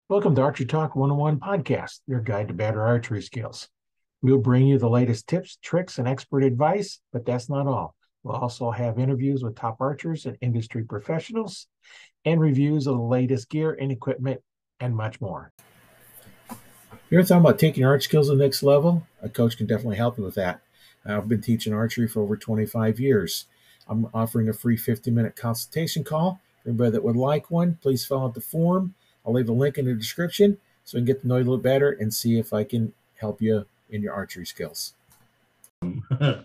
Welcome to Archery Talk 101 podcast, your guide to better archery skills. We'll bring you the latest tips, tricks, and expert advice, but that's not all. We'll also have interviews with top archers and industry professionals and reviews of the latest gear and equipment and much more. You're talking about taking your archery skills to the next level? A coach can definitely help you with that. I've been teaching archery for over 25 years. I'm offering a free 50-minute consultation call. For anybody that would like one, please fill out the form. I'll leave a link in the description so we can get to know you a little better and see if I can help you in your archery skills. Today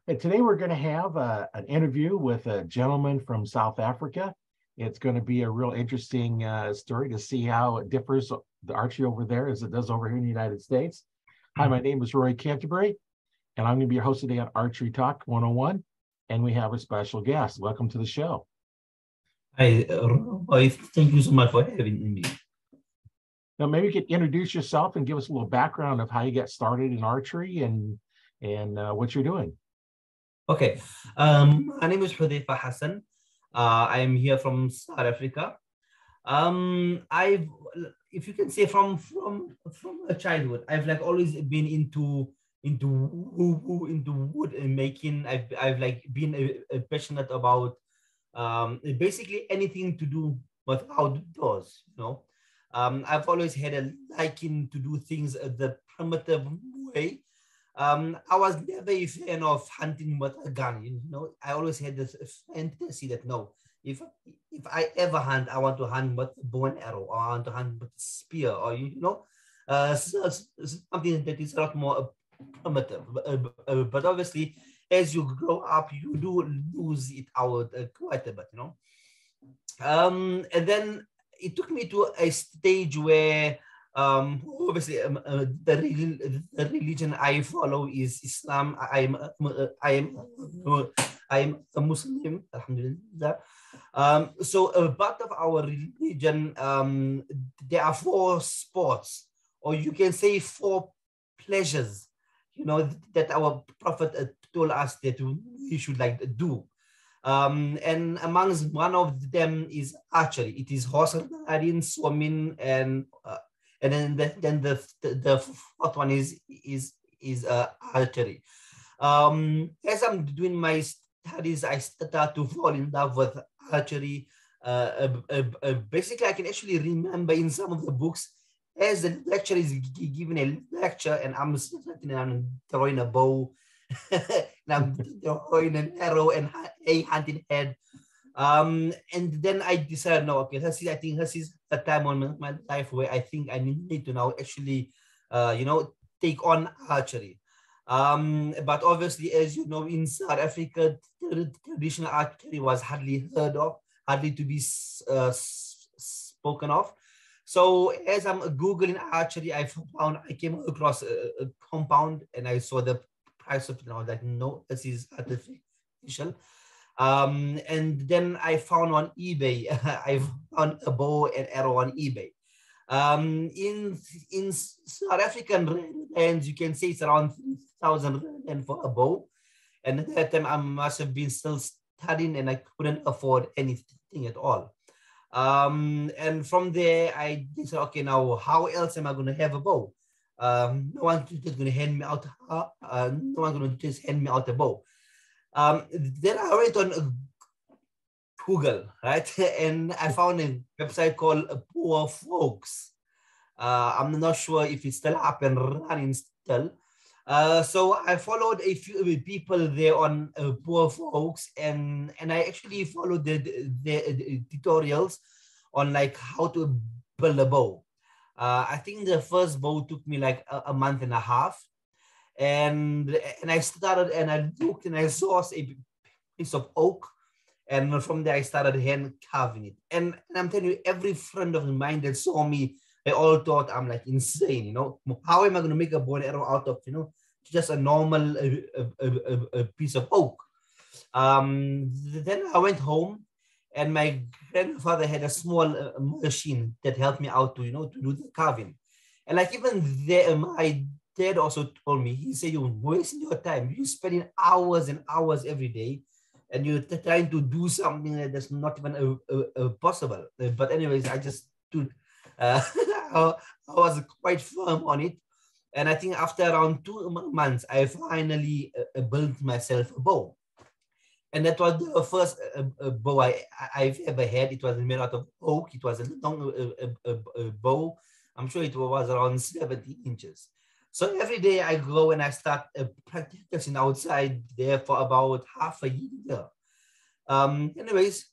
we're going to have an interview with a gentleman from South Africa. It's going to be a real interesting story to see how it differs, the archery over there as it does over here in the United States. Hi, my name is Roy Canterbury, and I'm going to be your host today on Archery Talk 101, and we have a special guest. Welcome to the show. Hi, Roy. Thank you so much for having me. Now, maybe you could introduce yourself and give us a little background of how you got started in archery and what you're doing. Okay. My name is Huthaifa Hassen. I am here from South Africa. If you can say from a childhood, I've like always been into wood and making. I've like been passionate about basically anything to do with outdoors. I've always had a liking to do things the primitive way. I was never a fan of hunting with a gun. I always had this fantasy that no, if I ever hunt, I want to hunt with a bow and arrow, or I want to hunt with a spear, or something that is a lot more primitive. But obviously, as you grow up, you do lose it out quite a bit. And then it took me to a stage where obviously the religion I follow is Islam. I am a Muslim, alhamdulillah. So a part of our religion, there are four sports, or you can say four pleasures, that our Prophet told us that we should like do. And amongst one of them is archery. It is horse riding, swimming, and then the fourth one is archery. As I'm doing my studies, I start to fall in love with archery. Basically, I can actually remember in some of the books, as the lecturer is giving a lecture, and I'm sitting and throwing a bow, and I'm throwing an arrow and a hunting head. And then I decided, no, okay, I think this is a time on my life where I think I need to now actually, take on archery. But obviously, as you know, in South Africa, traditional archery was hardly heard of, hardly to be spoken of. So as I'm Googling archery, I came across a compound, and I saw the price of it, and I was like, no, this is artificial. And then I found on eBay, I found a bow and arrow on eBay. In South African rands, you can say it's around 3,000 rand for a bow. And at that time, I must have been still studying, and I couldn't afford anything at all. And from there, I said, okay, now how else am I going to have a bow? No one's just going to hand me out. No one's going to just hand me out a bow. Then I went on Google, right? And I found a website called Poor Folks. I'm not sure if it's still up and running still. So I followed a few people there on Poor Folks, and I actually followed the tutorials on like how to build a bow. I think the first bow took me like a month and a half. And I started, and I looked, and I saw a piece of oak, and from there I started hand carving it. And I'm telling you, every friend of mine that saw me, they all thought I'm like insane. How am I going to make a bow and arrow out of just a normal piece of oak? Then I went home, and my grandfather had a small machine that helped me out to to do the carving. And like even there, my dad also told me, he said, you're wasting your time. You're spending hours and hours every day and you're trying to do something that's not even possible. But anyways, I just stood. I was quite firm on it, and I think after around 2 months, I finally built myself a bow. And that was the first bow I've ever had. It was made out of oak. It was a long bow. I'm sure it was around 70 inches. So every day I go and I start practicing outside there for about half a year. Anyways,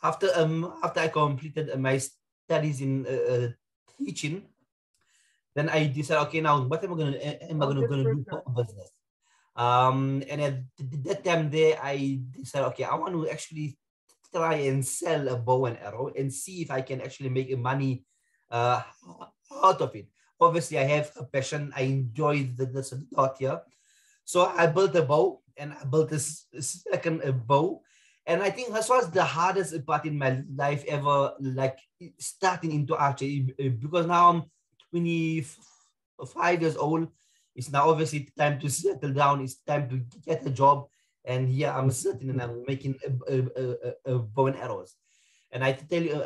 after I completed my studies in teaching, then I decided, okay, now what am I gonna do for business? And at that time there, I decided, okay, I want to actually try and sell a bow and arrow and see if I can actually make money out of it. Obviously, I have a passion. I enjoy this a lot here. So I built a bow and I built this second bow. And I think this was the hardest part in my life ever, like starting into archery, because now I'm 25 years old. It's now obviously time to settle down. It's time to get a job. And here I'm sitting and I'm making a bow and arrows. And I tell you,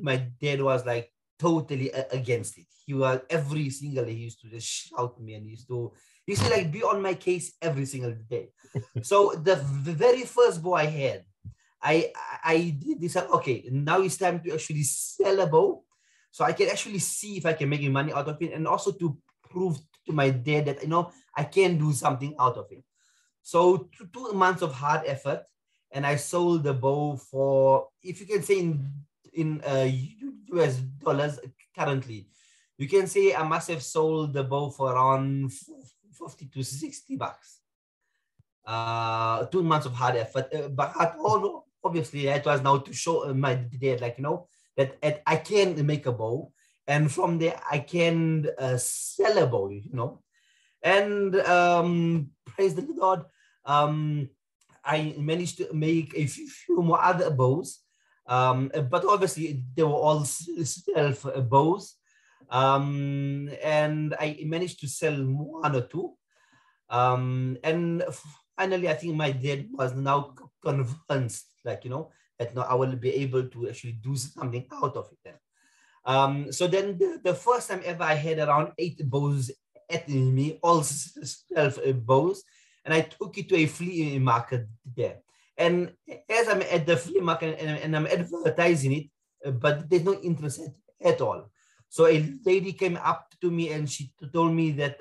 my dad was like totally against it. He was every single day, he used to just shout at me and he used to like be on my case every single day. So the very first bow I had, I did this, okay, now it's time to actually sell a bow. So I can actually see if I can make money out of it, and also to prove to my dad that, you know, I can do something out of it. So 2 months of hard effort, and I sold the bow for, if you can say in US dollars currently, you can say I must have sold the bow for around 50 to 60 bucks. 2 months of hard effort, but obviously it was now to show my dad, like, you know, that I can make a bow, and from there I can sell a bow, you know. And praise the Lord, I managed to make a few more other bows, but obviously they were all self bows, and I managed to sell one or two, and finally I think my dad was now convinced, like, you know, that now I will be able to actually do something out of it then. So then the first time ever I had around 8 bows at me, all self bows, and I took it to a flea market there. And as I'm at the flea market and I'm advertising it, but there's no interest at all. So a lady came up to me and she told me that,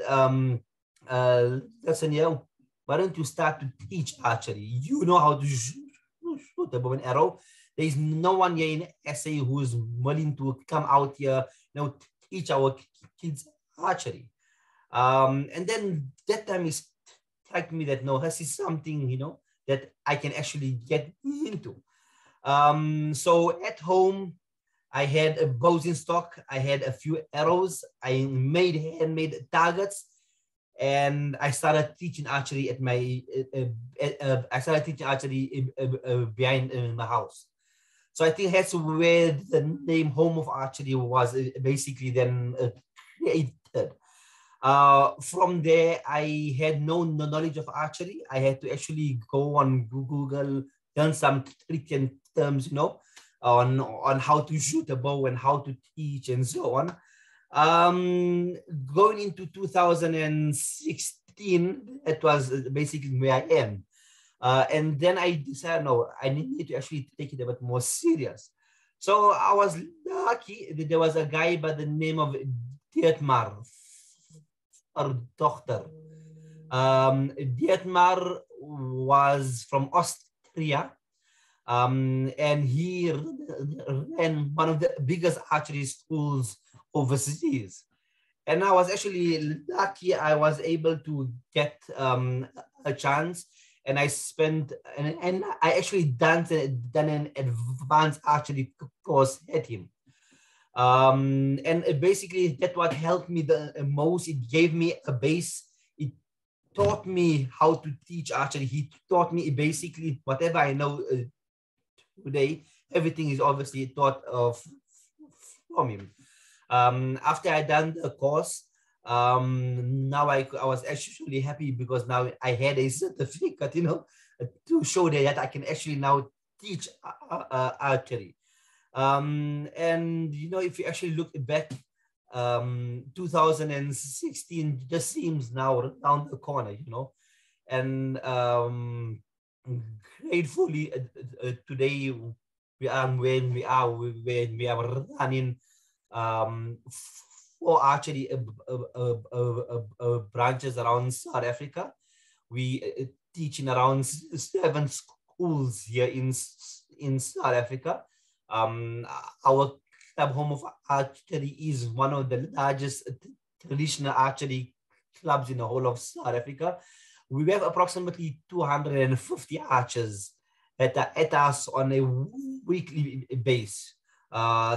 listen, yeah, why don't you start to teach archery? You know how to shoot a bow and arrow. There is no one here in SA who is willing to come out here, you know, teach our kids archery. And then that time it struck me that, no, this is something, you know, that I can actually get into. So at home, I had a bows in stock. I had a few arrows. I made handmade targets, and I started teaching archery at my. I started teaching archery behind my house. So I think that's where the name Home of Archery was basically then created. From there, I had no knowledge of archery. I had to actually go on Google, learn some tricks and terms, you know, on how to shoot a bow and how to teach and so on. Going into 2016, it was basically where I am. And then I decided, no, I need to actually take it a bit more serious. So I was lucky that there was a guy by the name of Dietmar, our doctor. Dietmar was from Austria, and he ran one of the biggest archery schools overseas. And I was actually lucky I was able to get a chance, and I spent, and I actually done an advanced archery course at him. And basically that's what helped me the most. It gave me a base. It taught me how to teach archery. He taught me basically whatever I know today. Everything is obviously taught from him. After I done the course, now I was actually happy because now I had a certificate, you know, to show that I can actually now teach archery. And you know, if you actually look back, 2016 just seems now around the corner, you know, and gratefully today we are when we are running for archery branches around South Africa. We teach in around 7 schools here in South Africa. Our club, Home of Archery, is one of the largest traditional archery clubs in the whole of South Africa. We have approximately 250 archers that are at us on a weekly base,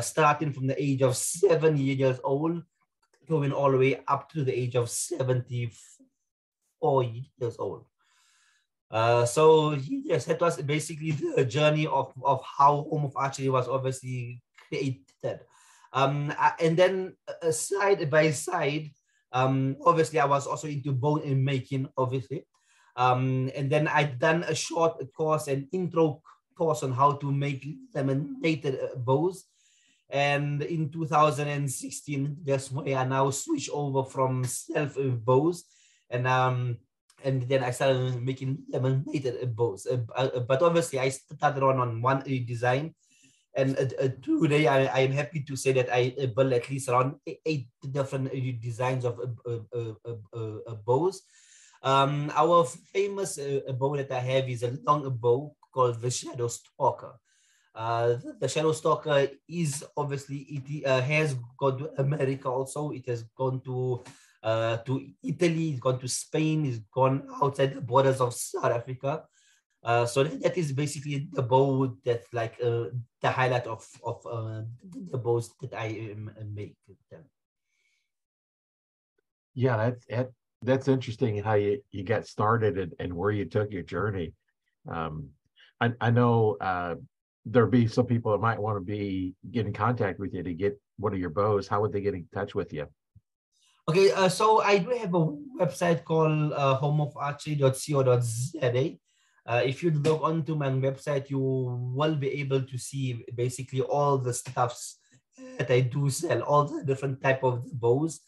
starting from the age of 7 years old, going all the way up to the age of 74 years old. So yes, that was basically the journey of how Home of Archery was obviously created. And then side by side, obviously I was also into bow making, obviously. And then I'd done a short course, an intro course on how to make laminated bows. And in 2016, that's why I now switch over from self bows, and then I started making laminated bows. But obviously, I started on one design, and today I am happy to say that I built at least around 8 different designs of bows. Our famous bow that I have is a long bow called the Shadow Stalker. The Shadow Stalker is obviously, it has gone to America also. It has gone to Italy, it's gone to Spain, it's gone outside the borders of South Africa. So that is basically the bow that's like the highlight of the bows that I make. Yeah, that's interesting how you got started and where you took your journey. I know there'll be some people that might want to get in contact with you to get one of your bows. How would they get in touch with you? Okay, so I do have a website called homeofarchery.co.za. If you log onto my website, you will be able to see basically all the stuffs that I do sell, all the different type of bows,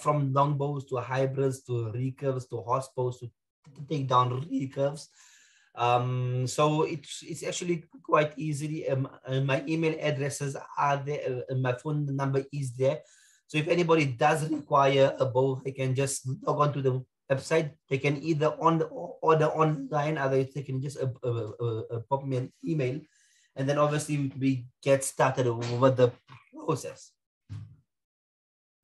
from long bows to hybrids to recurves to horse bows to take down recurves. So it's actually quite easily. My email addresses are there. My phone number is there. So if anybody does require a bow, they can just log on to the website. They can either order online, or they can just pop me an email, and then obviously we get started with the process.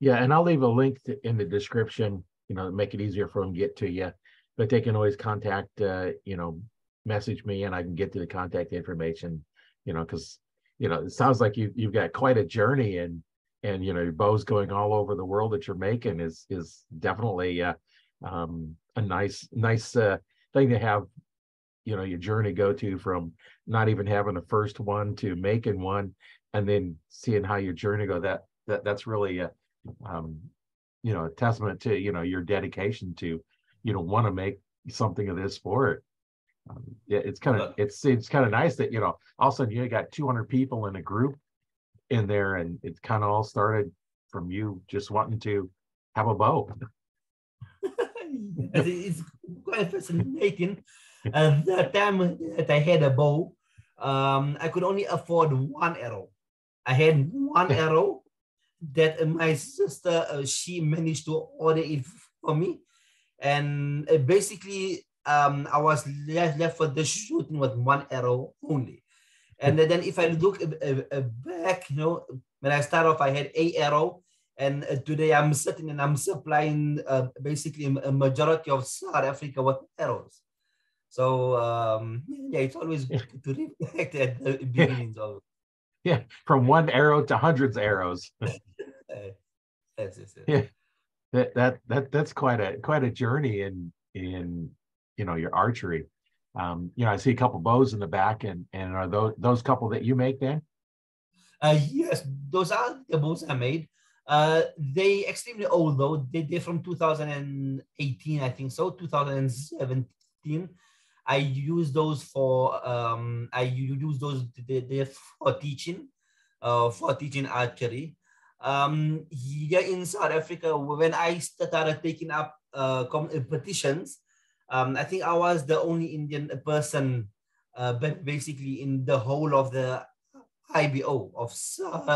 Yeah, and I'll leave a link in the description, to make it easier for them to get to you. But they can always contact, message me, and I can get to the contact information, because, it sounds like you've got quite a journey, and your bows going all over the world that you're making is definitely a nice thing to have, your journey go to, from not even having a first one to making one, and then seeing how your journey go. That's really a testament to your dedication to want to make something of this sport. Yeah, it's kind of nice that all of a sudden you got 200 people in a group in there, and it kind of all started from you just wanting to have a bow. It's quite fascinating. The time that I had a bow, I could only afford one arrow. I had one arrow that my sister, she managed to order it for me, and basically I was left for the shooting with one arrow only. And then if I look back, when I start off, I had a arrow, and today I'm sitting and I'm supplying basically a majority of South Africa with arrows. So yeah, it's always good to reflect at the beginnings of. Yeah, from one arrow to hundreds of arrows. Yes. Yeah, that's quite a journey in your archery. I see a couple bows in the back, and are those couple that you make then? Yes, those are the bows I made. They extremely old though. They're from 2018, I think so, 2017. I use those for for teaching, archery. Here in South Africa, when I started taking up competitions, I think I was the only Indian person, basically in the whole of the IBO of South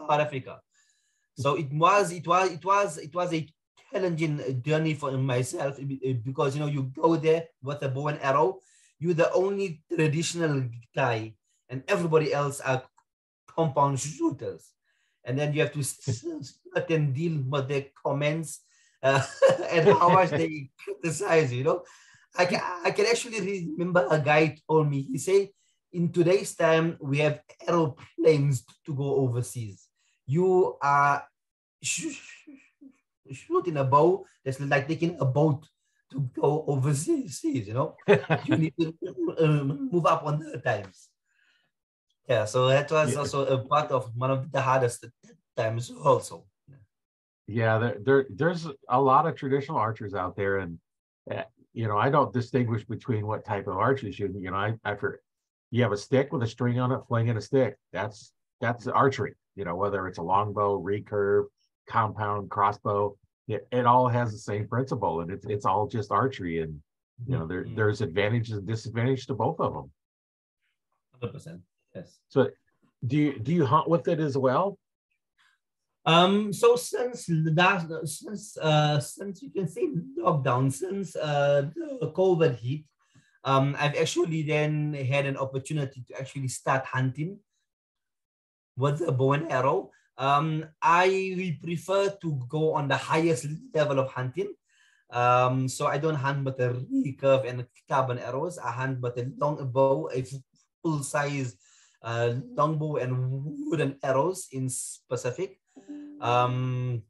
Africa. So it was a challenging journey for myself, because you go there with a bow and arrow. You're the only traditional guy, and everybody else are compound shooters, and then you have to sit and deal with their comments, and how much they criticize. I can actually remember a guy told me, he said, in today's time we have aeroplanes to go overseas. You are shooting a bow, that's like taking a boat to go overseas. You need to move up on the times. Yeah, so that was also a part of one of the hardest times also. Yeah, there's a lot of traditional archers out there, and I don't distinguish between what type of archer you shoot. You have a stick with a string on it, flinging a stick. That's archery. Whether it's a longbow, recurve, compound, crossbow, it all has the same principle, and it's all just archery. And there's advantages and disadvantages to both of them. 100%. Yes. So, do you hunt with it as well? So since you can say lockdown, since the COVID hit, I've actually then had an opportunity to actually start hunting with a bow and arrow. I prefer to go on the highest level of hunting. So I don't hunt with a recurve and carbon arrows. I hunt with a long bow, a full size longbow and wooden arrows in specific. I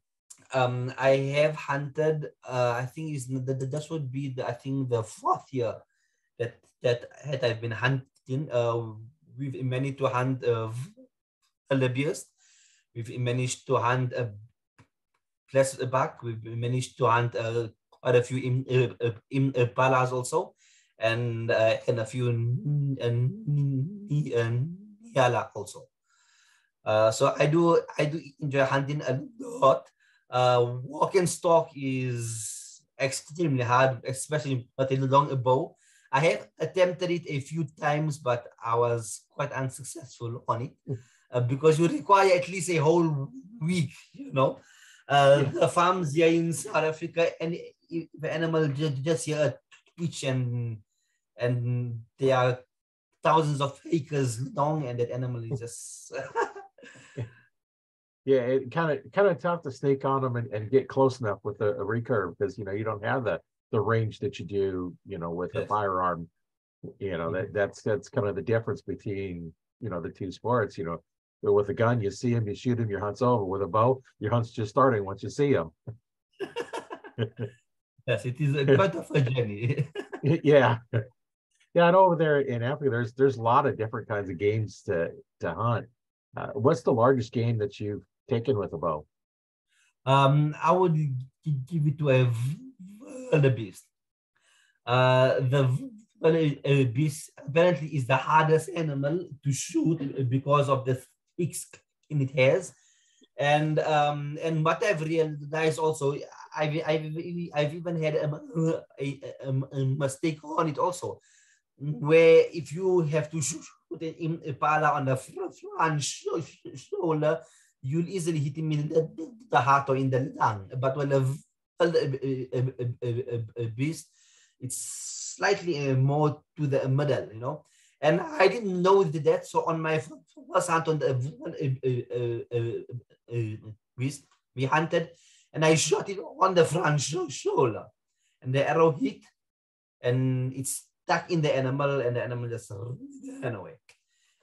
have hunted. I think that would be the fourth year that I've been hunting. We've managed to hunt wildebeest. We've managed to hunt a buck. We've managed to hunt quite a few impalas also, and a few nyala also. So I do enjoy hunting a lot. Walk and stalk is extremely hard, especially with a long bow. I have attempted it a few times, but I was quite unsuccessful on it, because you require at least a whole week. The farms here in South Africa, and the animal just here twitch, and they are thousands of acres long, and that animal is just yeah, it kind of tough to sneak on them and get close enough with a recurve, because you don't have the range that you do with a firearm. That's kind of the difference between the two sports. With a gun, you see him, you shoot him, your hunt's over. With a bow, your hunt's just starting once you see him. Yes, it is quite of a journey. Yeah. Yeah, and over there in Africa, there's a lot of different kinds of games to hunt. What's the largest game that you've taken with a bow? I would give it to a wildebeest. The wildebeest apparently is the hardest animal to shoot because of the thick skin it has, and what I've realized also, I've even had a mistake on it also, where if you have to shoot an impala on the front shoulder, you'll easily hit him in the heart or in the lung. But when a beast, it's slightly more to the middle, And I didn't know that. So on my first hunt on the beast, we hunted, and I shot it on the front shoulder, and the arrow hit, and it's stuck in the animal, and the animal just ran away.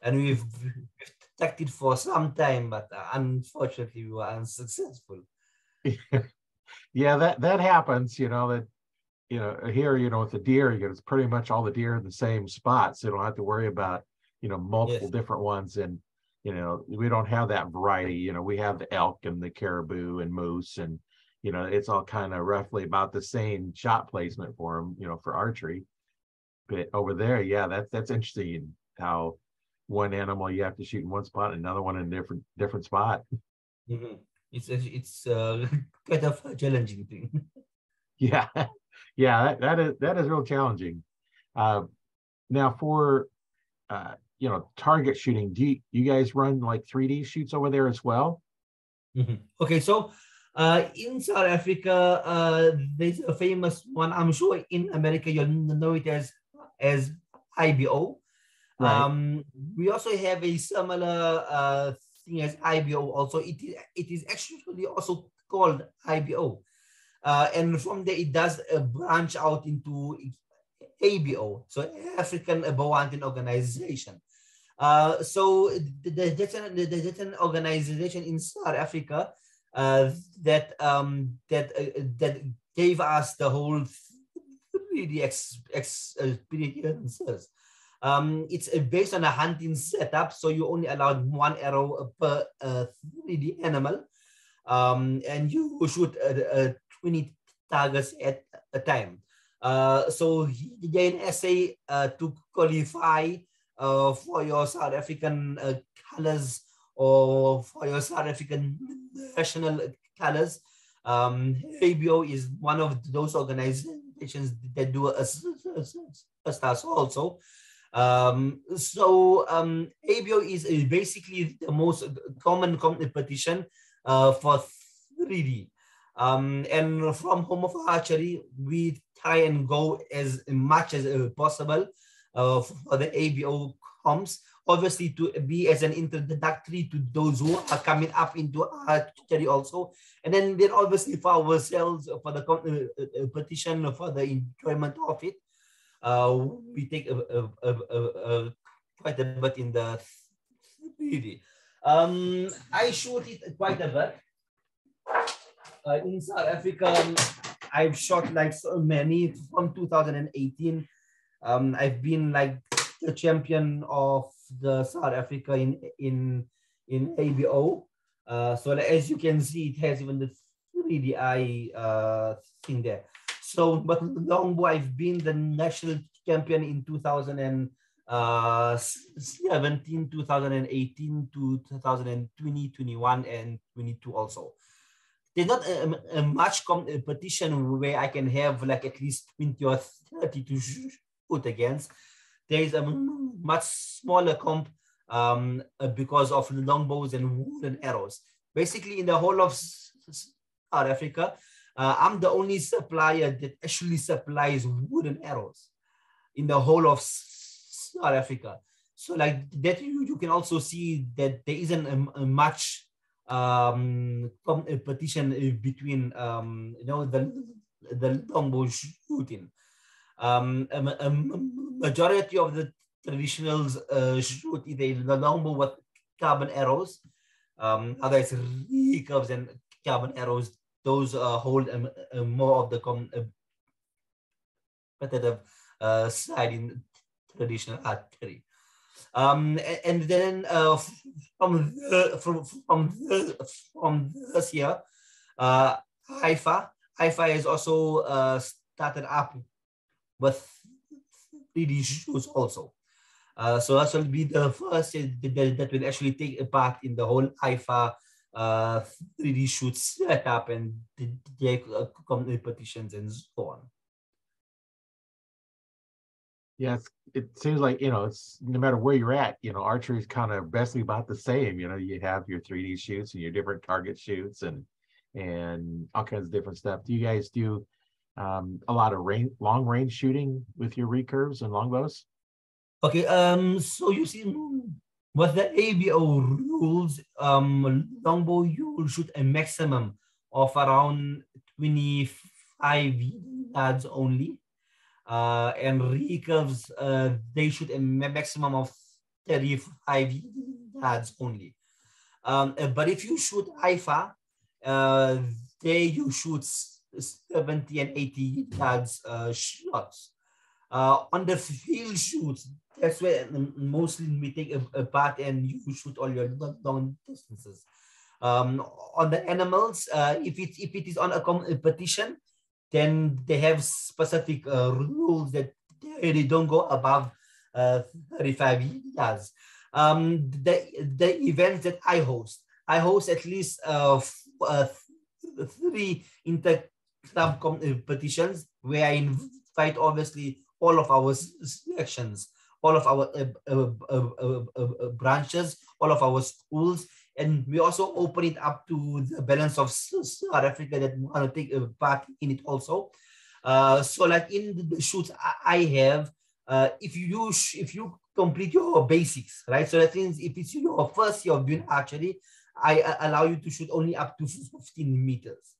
And we've attacked it for some time, but unfortunately we were unsuccessful. Yeah, that happens. That here, with the deer, it's pretty much all the deer in the same spot, so you don't have to worry about multiple different ones. And we don't have that variety. We have the elk and the caribou and moose, and it's all kind of roughly about the same shot placement for them, for archery. But over there, yeah, that's interesting how one animal you have to shoot in one spot, another one in a different spot. Mhm. It's kind of a challenging thing. Yeah, yeah, that is real challenging. Uh, now for target shooting, do you guys run like 3D shoots over there as well? Okay, so in South Africa, there's a famous one. I'm sure in America you'll know it as IBO. Right. We also have a similar thing as IBO. Also, it is actually also called IBO, and from there it does branch out into ABO, so African Bow Hunting Organization. So that's an organization in South Africa that gave us the whole 3D experiences. It's based on a hunting setup, so you only allowed one arrow per 3D animal, and you shoot 20 targets at a time. So the essay to qualify for your South African colors or for your South African national colors. ABO is one of those organizations that do a stars also. ABO is basically the most common competition for 3D. And from home of archery, we try and go as much as possible for the ABO comps, obviously to be as an introductory to those who are coming up into archery also. And then obviously for ourselves, for the competition, for the enjoyment of it, we take quite a bit in the 3D. I shoot it quite a bit. In South Africa, I've shot like so many from 2018. I've been like the champion of the South Africa in ABO. So as you can see, it has even the 3DI thing there. So, but longbow, I've been the national champion in 2017, 2018 to 2020, 21, and 22 also. There's not a much competition where I can have like at least 20 or 30 to shoot against. There is a much smaller comp because of longbows and wooden arrows. Basically, in the whole of South Africa, I'm the only supplier that actually supplies wooden arrows in the whole of South Africa. So like that, you can also see that there isn't a much competition between the longbow shooting. A majority of the traditionals shoot either the longbow with carbon arrows, others recurves and carbon arrows. Those hold more of the competitive side in traditional archery. And then from this year, Huthaifa has also started up with 3D shoes also. So that will be the first that will actually take a part in the whole Huthaifa 3D shoot setup and the competitions and so on. Yeah, it seems like, it's no matter where you're at, archery is kind of basically about the same. You have your 3D shoots and your different target shoots and all kinds of different stuff. Do you guys do a lot of long range shooting with your recurves and longbows? Okay, so you see, with the ABO rules, longbow you will shoot a maximum of around 25 yards only. And recurves, they shoot a maximum of 35 yards only. But if you shoot Huthaifa, there you shoot 70 and 80 yards shots. On the field shoots, that's where mostly we take a part and you shoot all your long distances. On the animals, if it is on a competition, then they have specific rules that they don't go above 35 yards. The events that I host at least three inter-club competitions where I invite obviously all of our sections, all of our branches, all of our schools, and we also open it up to the balance of South Africa that want to take a part in it also. So like in the shoots I have, if you complete your basics, right? So that means if it's your first year of doing archery, I allow you to shoot only up to 15 meters.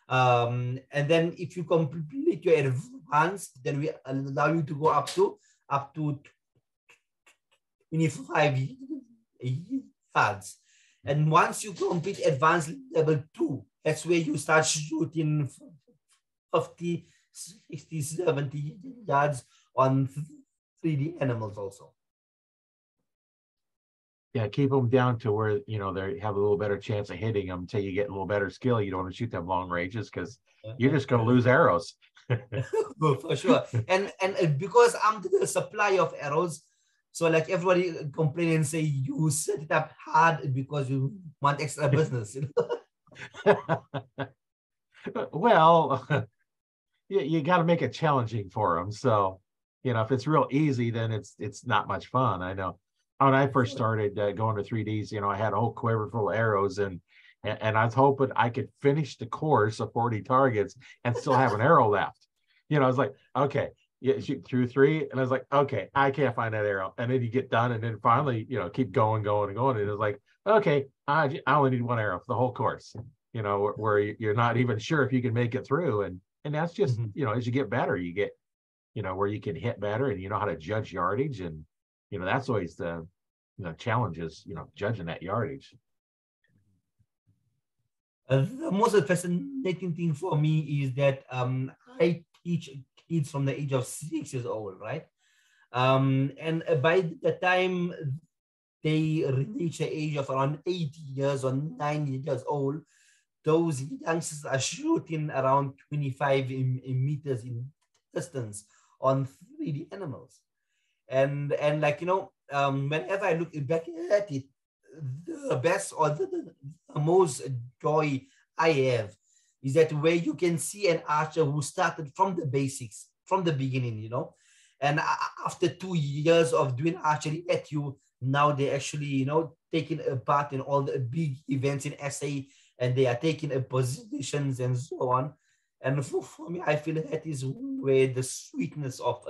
And then if you complete your advanced, then we allow you to go up to 25 yards. And once you complete advanced level 2, that's where you start shooting 50, 60, 70 yards on 3D animals also. Yeah, keep them down to where, you know, they have a little better chance of hitting them until you get a little better skill. You don't want to shoot them long ranges because you're just going to lose arrows. For sure. And because I'm the supplier of arrows, so like everybody complain and say you set it up hard because you want extra business. You know? Well, you got to make it challenging for them. So, you know, if it's real easy, then it's not much fun. I know. When I first started going to 3Ds, you know, I had a whole quiver full of arrows, and I was hoping I could finish the course of 40 targets and still have an arrow left. You know, I was like, okay, you shoot through 3, and I was like, okay, I can't find that arrow. And then you get done, and then finally, you know, keep going, and it was like, okay, I only need 1 arrow for the whole course. You know, where you're not even sure if you can make it through, and that's just, you know, as you get better, you get, you know, where you can hit better, and you know how to judge yardage, and you know, that's always the, you know, challenge is, you know, judging that yardage. The most fascinating thing for me is that I teach kids from the age of 6 years old, right? And by the time they reach the age of around 8 years or 9 years old, those youngsters are shooting around 25 meters in distance on 3D animals. And like, you know, whenever I look back at it, the best or the most joy I have is that where you can see an archer who started from the basics, from the beginning, you know, and after 2 years of doing archery at you, now they actually, you know, taking a part in all the big events in SA, and they are taking positions and so on. And for me, I feel that is where the sweetness of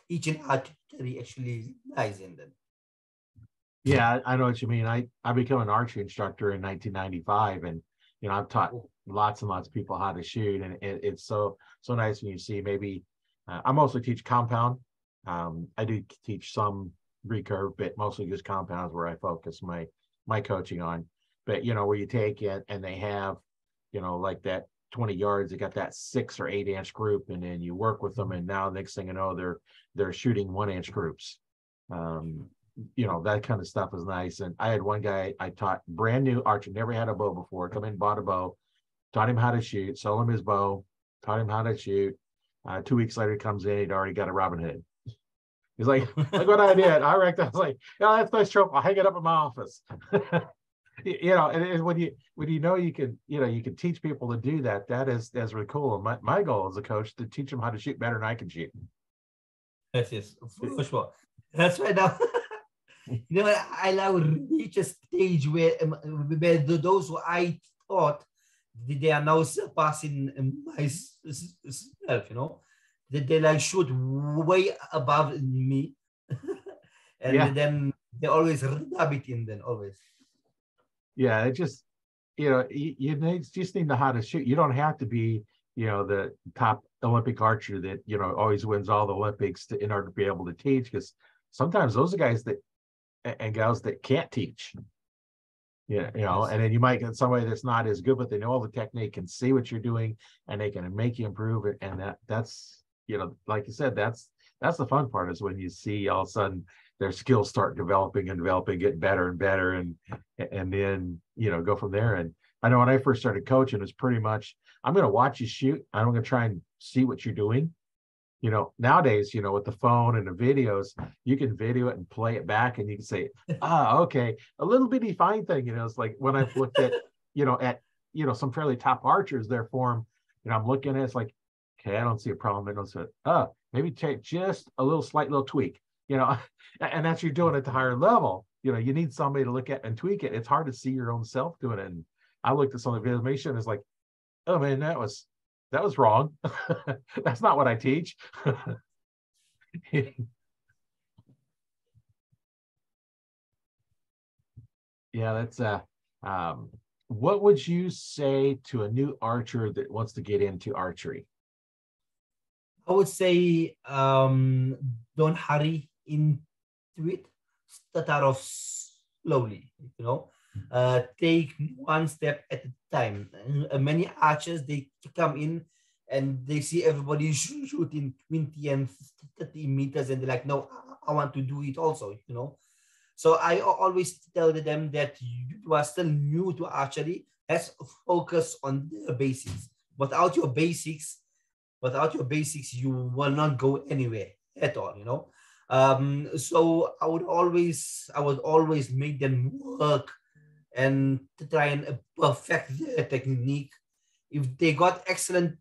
teaching archery actually lies in them. Yeah, I know what you mean. I became an archery instructor in 1995, and you know, I've taught lots and lots of people how to shoot, and it's so nice when you see maybe I mostly teach compound. I do teach some recurve, but mostly just compounds where I focus my coaching on. But you know, where you take it and they have, you know, like that 20 yards, they got that 6 or 8 inch group, and then you work with them, and now next thing you know, they're shooting 1 inch groups. You know, that kind of stuff is nice. And I had one guy I taught, brand new archer, never had a bow before, come in, bought a bow, taught him how to shoot, sold him his bow, taught him how to shoot. 2 weeks later, he comes in, he'd already got a Robin Hood. He's like, look what I did. I was like, yeah, that's a nice trope. I'll hang it up in my office. You know, and when you know you can, you know, you can teach people to do that, that's really cool. And my goal as a coach to teach them how to shoot better than I can shoot. Yes, for sure. That's right now. You know, I now reach a stage where those who I taught, they are now surpassing myself, you know, that they like shoot way above me. And then they always rub it in then always. Yeah, it just, you know, you just need to know how to shoot. You don't have to be, you know, the top Olympic archer that, you know, always wins all the Olympics in order to be able to teach, because sometimes those are guys that and gals that can't teach. Yeah, you know, and then you might get somebody that's not as good, but they know all the technique and see what you're doing, and they can make you improve it. And that's, you know, like you said, that's the fun part, is when you see all of a sudden their skills start developing, get better and better, and then, you know, go from there. And I know when I first started coaching, it's pretty much, I'm going to watch you shoot. I'm going to try and see what you're doing, Nowadays, with the phone and the videos, you can video it and play it back, and you can say, okay, a little bitty fine thing. It's like when I've looked some fairly top archers, their form, I'm looking at it's like, okay, I don't see a problem. I don't see it. Maybe take just a slight little tweak, and that's you're doing it at the higher level. You need somebody to look at and tweak it. It's hard to see your own self doing it. And I looked at some of the animation, it's like, oh man, that was wrong. That's not what I teach. Yeah, that's what would you say to a new archer that wants to get into archery? I would say don't hurry into it. Start out off slowly, take one step at a time. Many archers, they come in and they see everybody shooting 20 and 30 meters and they're like, no, I want to do it also, So I always tell them that you are still new to archery. Let's focus on the basics. Without your basics, you will not go anywhere at all, So I would always make them work and to try and perfect their technique. If they got excellent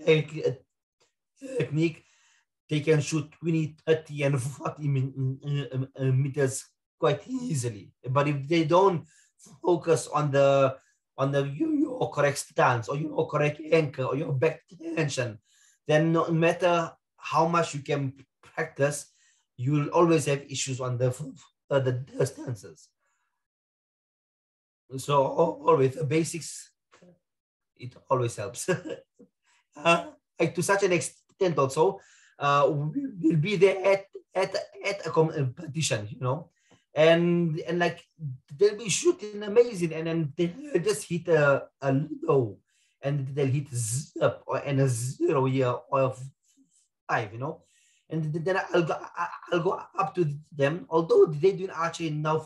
technique, they can shoot 20, 30, and 40 meters quite easily. But if they don't focus on your correct stance or your correct anchor or your back tension, then no matter how much you can practice, you'll always have issues on the stances. So always the basics, it always helps. Like to such an extent also, we'll be there at a competition, and like they'll be shooting amazing, and then they'll just hit a low, and they'll hit zip and a 0 here or 5, and then I'll go up to them, although they do archery now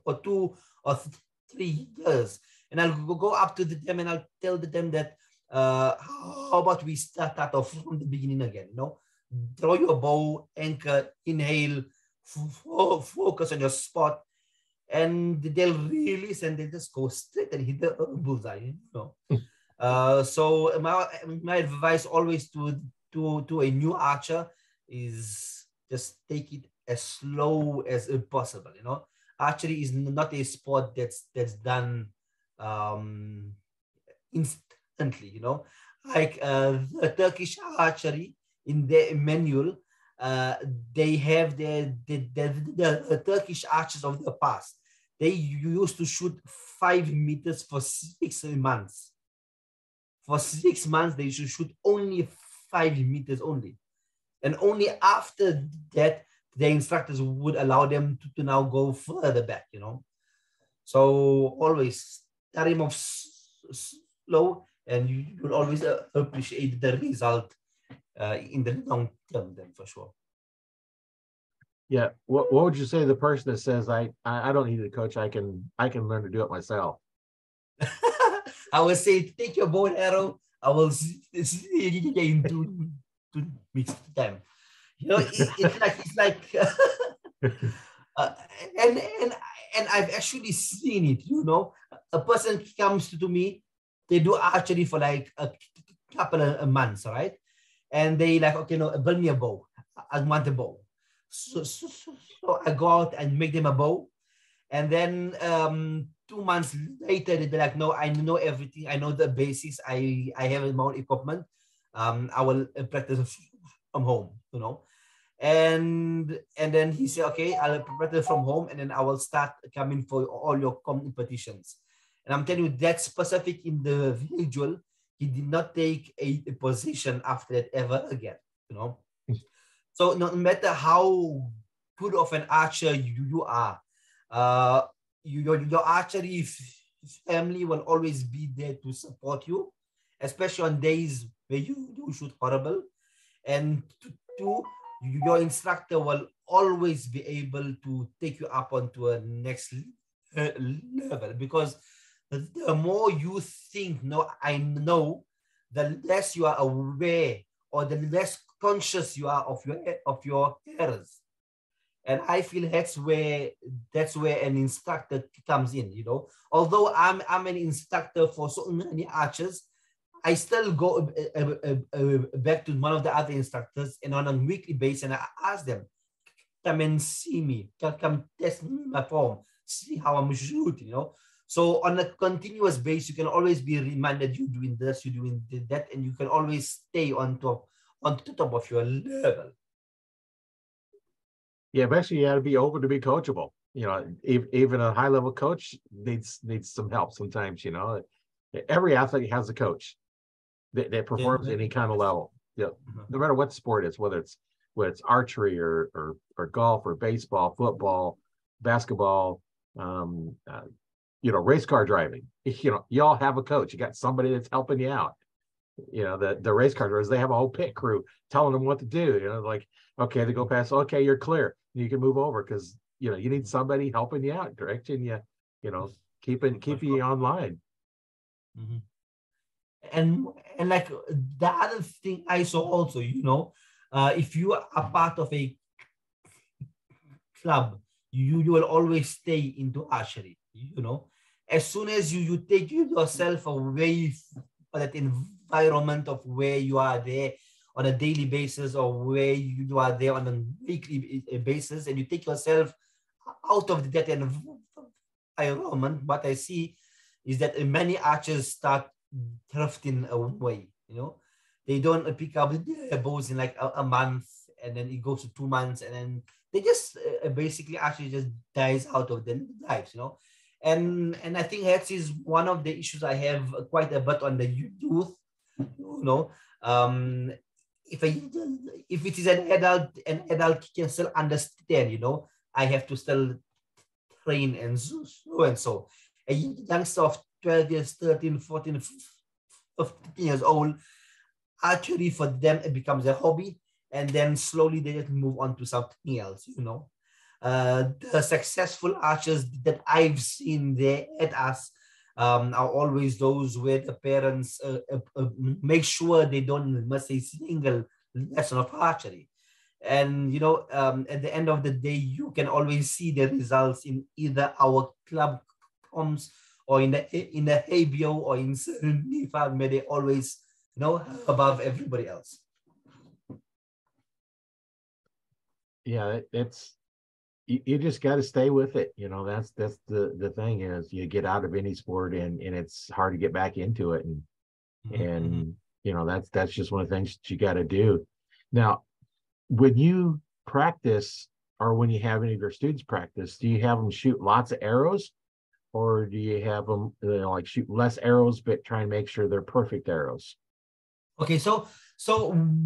for 2 or 3 years, and I'll go up to them and I'll tell them that how about we start out off from the beginning again, draw your bow, anchor, inhale, focus on your spot, and they'll release and they just go straight and hit the bullseye, So my advice always to a new archer is just take it as slow as possible. Archery is not a sport that's done instantly. Like the Turkish archery in their manual, they have the Turkish archers of the past. They used to shoot 5 meters for 6 months. For 6 months, they should shoot only 5 meters only. And only after that, the instructors would allow them to now go further back, So always start him off slow, and you will always appreciate the result in the long term, then for sure. Yeah. What would you say to the person that says, I don't need a coach, I can learn to do it myself? I would say take your bow and arrow. I will see you to mix them. It's like and I've actually seen it. A person comes to me, they do archery for like a couple of months, right? And they like, okay, no, build me a bow. I want a bow. So I go out and make them a bow. And then 2 months later, they're like, no, I know everything. I know the basics. I have my own equipment. I will practice from home, And then he said, okay, I'll practice from home, and then I will start coming for all your competitions. And I'm telling you, that specific individual, he did not take a position after that ever again, So no matter how good of an archer you are, your archery family will always be there to support you, especially on days where you shoot horrible. And two, your instructor will always be able to take you up onto a next level, because the more you think, no, I know, the less you are aware or the less conscious you are of your errors. And I feel that's where an instructor comes in, you know. Although I'm an instructor for so many archers, I still go back to one of the other instructors, and on a weekly basis, and I ask them, come and see me, come test my form, see how I'm shooting, you know. So on a continuous basis, you can always be reminded you're doing this, you're doing that, and you can always stay on top of your level. Yeah, eventually you got to be open to be coachable. You know, even a high level coach needs some help sometimes. You know, every athlete has a coach that performs any kind of level. Yeah, no matter what sport it's, whether it's archery or golf or baseball, football, basketball, you know, race car driving. You know, you all have a coach. You got somebody that's helping you out. You know, the race car drivers, they have a whole pit crew telling them what to do. You know, like, okay, they go past, okay, you're clear. You can move over, because, you know, you need somebody helping you out, directing you, you know, keeping you online. Mm-hmm. And like the other thing I saw also, you know, if you are a part of a club, you will always stay into archery, you know. As soon as you take yourself away from that environment of where you are there on a daily basis, or where you are there on a weekly basis, and you take yourself out of that environment, what I see is that many archers start drifting away, you know. They don't pick up their bows in like a month, and then it goes to 2 months, and then they just basically actually just dies out of their lives, you know. And I think that is one of the issues I have quite a bit on the youth, you know. If it is an adult can still understand, you know, I have to still train and so and so. A youngster of 12 years, 13, 14, 15 years old, archery for them, it becomes a hobby, and then slowly they just move on to something else, you know. The successful archers that I've seen there at us are always those where the parents make sure they don't miss a single lesson of archery. And, you know, at the end of the day, you can always see the results in either our club comms, or in the ABO, or in NIFA, where they always, you know, above everybody else. Yeah, it's you just got to stay with it. You know, that's the thing is, you get out of any sport and it's hard to get back into it. And you know, that's just one of the things that you got to do. Now, when you practice, or when you have any of your students practice, do you have them shoot lots of arrows, or do you have them, you know, like shoot less arrows but try and make sure they're perfect arrows? Okay, so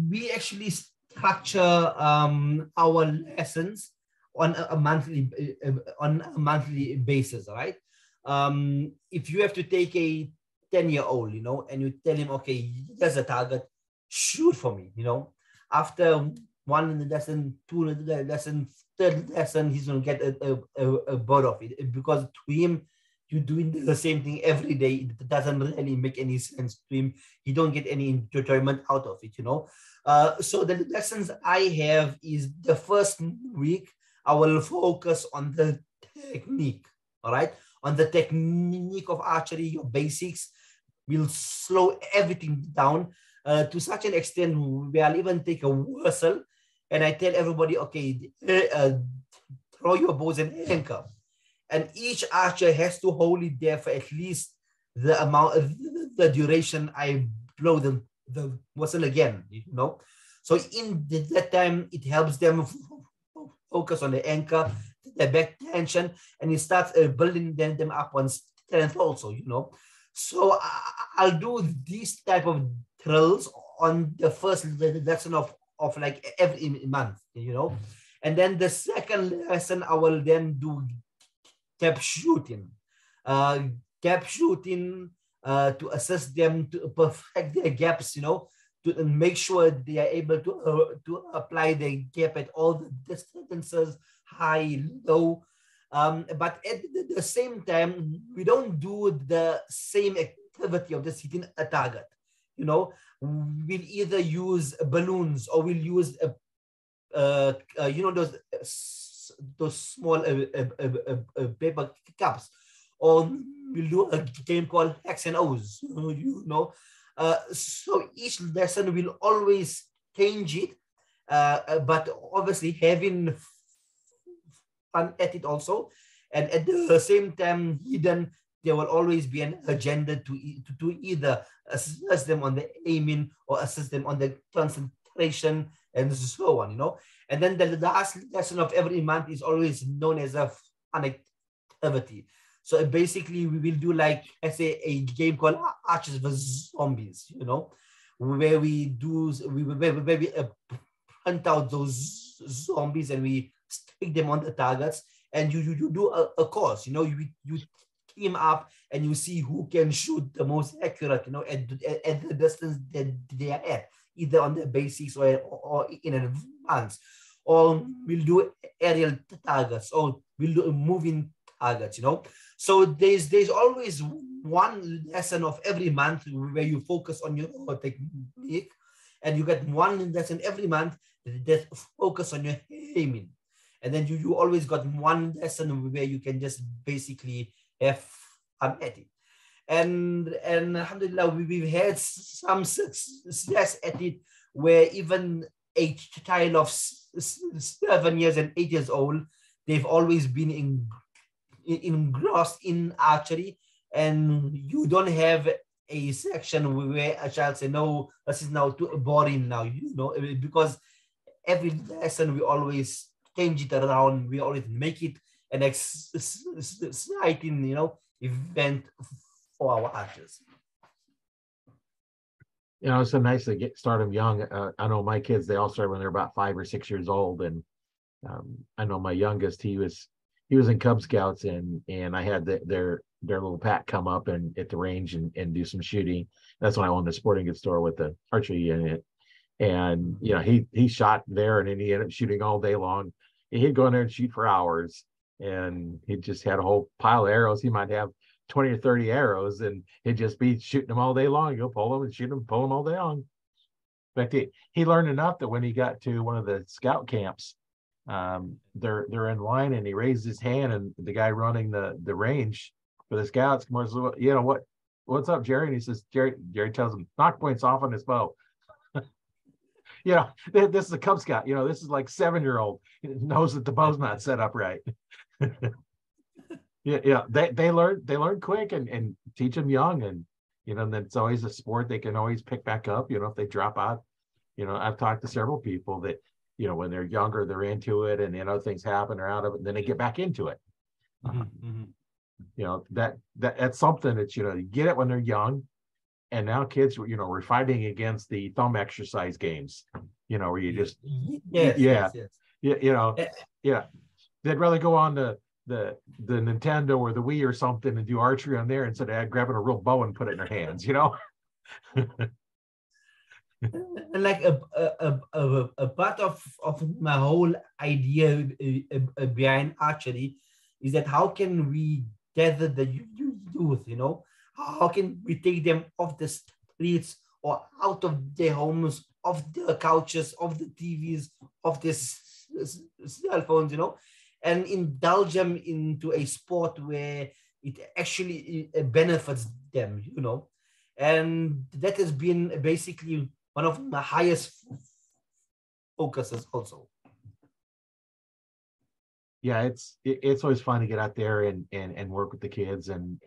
we actually structure our lessons on a monthly basis, right? If you have to take a 10-year-old, you know, and you tell him, okay, there's a target, shoot for me, you know. After one lesson, two lesson, third lesson, he's gonna get a bird of it, because to him, you're doing the same thing every day. It doesn't really make any sense to him. He don't get any enjoyment out of it, you know. So the lessons I have is the first week, I will focus on the technique, all right? On the technique of archery, your basics. We'll slow everything down to such an extent where I'll even take a whistle, and I tell everybody, okay, throw your bows and anchor. And each archer has to hold it there for at least the amount of the duration I blow the whistle again, you know. So in that time, it helps them focus on the anchor, the back tension, and it starts building them up on strength also, you know. So I'll do these type of drills on the first lesson of like every month, you know. And then the second lesson, I will then do gap shooting. Gap shooting to assist them to perfect their gaps, you know, to make sure they are able to apply the gap at all the distances, high, low. But at the same time, we don't do the same activity of just hitting a target. we'll either use balloons or we'll use those small paper cups, or we'll do a game called X and O's. So each lesson will always change it, but obviously having fun at it also, and at the same time hidden, there will always be an agenda to either assist them on the aiming or assist them on the concentration and so on, And then the last lesson of every month is always known as a fun activity. So basically we will do, like, I say, a game called Archers vs Zombies, where we hunt out those zombies and we stick them on the targets, and you do a course, you team up and you see who can shoot the most accurate, at the distance that they are at, either on the basics or in advance, or we'll do aerial targets, or we'll do moving targets, So there's always one lesson of every month where you focus on your technique, and you get one lesson every month that focus on your aiming. And then you always got one lesson where you can just basically have fun at it. And alhamdulillah, we've had some success at it, where even a child of 7 years and 8 years old, they've always been engrossed in archery, and you don't have a section where a child say, no, this is now too boring now, because every lesson we always change it around, we always make it an exciting, event for our archers. It's so nice to start them young. I know my kids, they all started when they're about 5 or 6 years old, and I know my youngest, he was in Cub Scouts, and I had their little pack come up and at the range and do some shooting. That's when I owned a sporting goods store with the archery in it, and he shot there, and then he ended up shooting all day long. He'd go in there and shoot for hours, and he just had a whole pile of arrows. He might have 20 or 30 arrows, and he'd just be shooting them all day long. You'll pull them and shoot them, pull them all day long. In fact, he learned enough that when he got to one of the scout camps, they're in line, and he raised his hand, and the guy running the range for the scouts comes, what's up, Jerry? And he says, Jerry tells him, knock points off on his bow. This is a Cub Scout. This is like 7-year-old, knows that the bow's not set up right. They learn quick, and teach them young, and then it's always a sport they can always pick back up. If they drop out, I've talked to several people that when they're younger, they're into it, and things happen, they're out of it, and then they get back into it. That's something that you get it when they're young. And now kids, we're fighting against the thumb exercise games, where you just, yes. They'd rather go on the Nintendo or the Wii or something and do archery on there instead of grabbing a real bow and put it in their hands, Like a part of my whole idea behind archery is that how can we gather the youth, How can we take them off the streets or out of their homes, off the couches, off the TVs, off their cell phones, and indulge them into a sport where it actually benefits them, And that has been basically one of my highest focuses also. Yeah, it's always fun to get out there and work with the kids and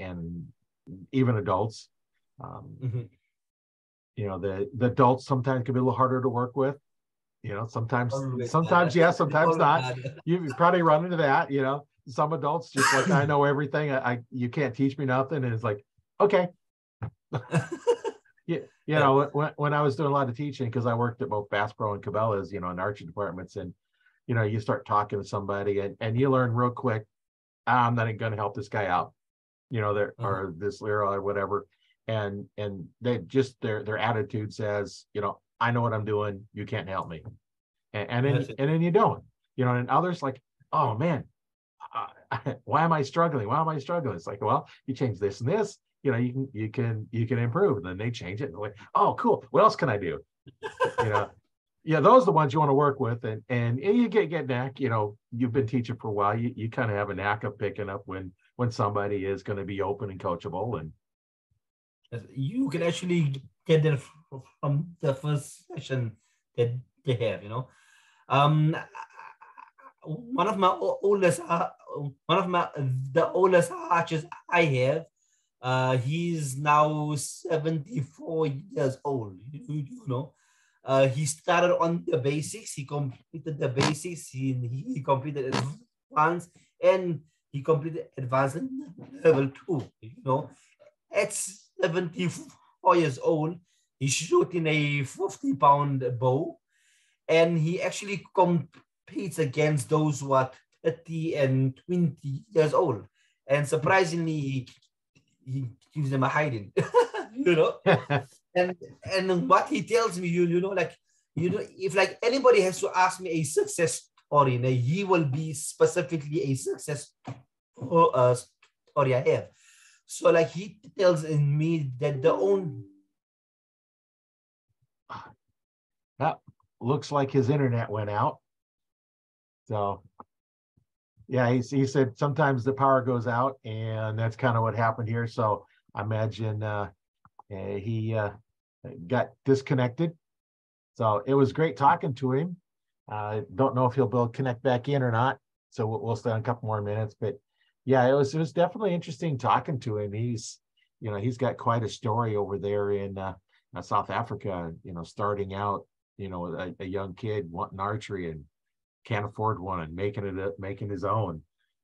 even adults. The adults sometimes can be a little harder to work with. Sometimes yes, sometimes not. You probably run into that. Some adults just like, I know everything. You can't teach me nothing, and it's like, okay. When I was doing a lot of teaching, because I worked at both Bass Pro and Cabela's, in archery departments, and you start talking to somebody, and you learn real quick, I'm not going to help this guy out. Or this Lyra or whatever, and they just their attitude says, I know what I'm doing, you can't help me, and then you don't, and others like, oh man, why am I struggling? It's like, well, you change this and this, you can improve. And then they change it. And they're like, oh, cool. What else can I do? Yeah, those are the ones you want to work with, and you get knack. You've been teaching for a while. You kind of have a knack of picking up when somebody is going to be open and coachable, and you can actually get there from the first session that they have. Um, one of my oldest, the oldest archers I have. He's now 74 years old. He started on the basics. He completed the basics. He completed advanced, and he completed advanced level 2. At 74 years old, he's shooting a 50-pound bow, and he actually competes against those who are 30 and 20 years old. And surprisingly, he gives them a hiding, and what he tells me, if like anybody has to ask me a success story, he will be specifically a success story I have. So like he tells in me that that looks like his internet went out. So yeah, he said sometimes the power goes out, and that's kind of what happened here. So I imagine he got disconnected. So it was great talking to him. Don't know if he'll be able to connect back in or not. So we'll stay on a couple more minutes. But yeah, it was definitely interesting talking to him. He's got quite a story over there in South Africa. Starting out, a young kid wanting archery and can't afford one and making his own.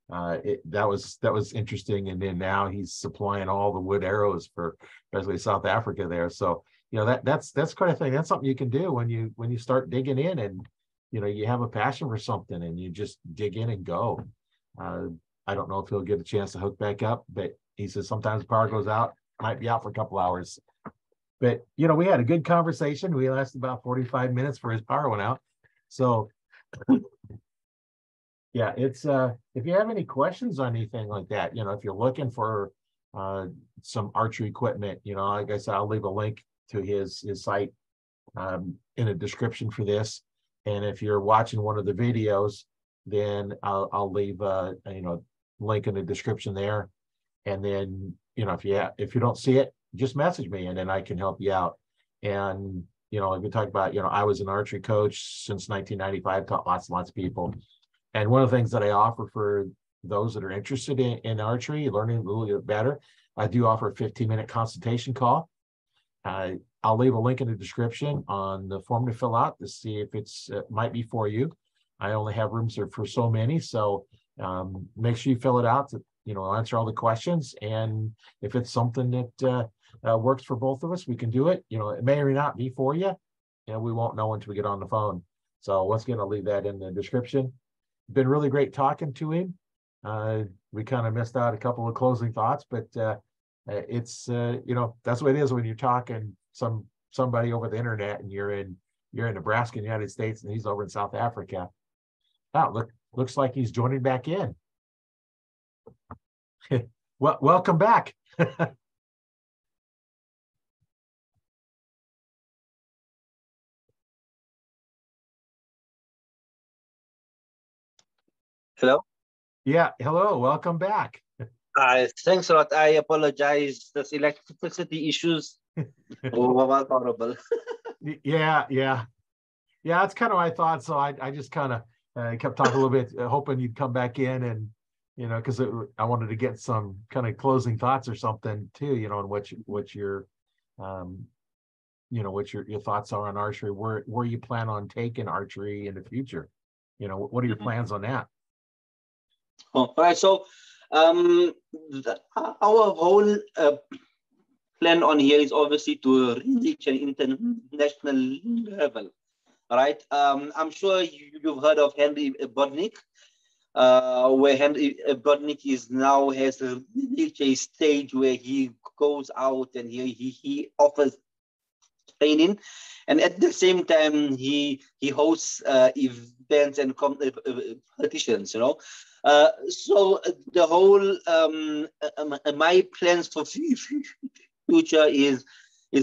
That was interesting. And then now he's supplying all the wood arrows for especially South Africa there. So that's quite a thing. That's something you can do when you start digging in, and you have a passion for something and you just dig in and go. I don't know if he'll get a chance to hook back up, but he says sometimes the power goes out, might be out for a couple hours. But we had a good conversation. We lasted about 45 minutes for his power went out. So yeah, it's if you have any questions on anything like that, if you're looking for some archery equipment, like I said, I'll leave a link to his site in a description for this. And if you're watching one of the videos, then I'll leave link in the description there. And then if you don't see it, just message me, and then I can help you out. And we talk about I was an archery coach since 1995, taught lots and lots of people. And one of the things that I offer for those that are interested in archery, learning a little bit better, I do offer a 15-minute consultation call. I'll leave a link in the description on the form to fill out to see if it's might be for you. I only have rooms there for so many, so make sure you fill it out to answer all the questions. And if it's something that works for both of us, we can do it. It may or may not be for you. We won't know until we get on the phone. So once again, I'll leave that in the description. Been really great talking to him. We kind of missed out a couple of closing thoughts, but it's that's what it is when you're talking somebody over the internet, and you're in Nebraska, United States, and he's over in South Africa. Wow, looks like he's joining back in. Well, welcome back. Hello? Yeah, hello, welcome back. Thanks a lot. I apologize. The electricity issues were horrible. Yeah, that's kind of what I thought. So I just kind of kept talking a little bit, hoping you'd come back in, and because I wanted to get some kind of closing thoughts or something too, on what your thoughts are on archery, where you plan on taking archery in the future. What are your plans on that? All right. So our whole plan on here is obviously to reach an international level. All right. I'm sure you've heard of Henry Bodnik, where Henry Bodnik has reached a stage where he goes out and he offers training, and at the same time he hosts events and competitions. So the whole my plans for future is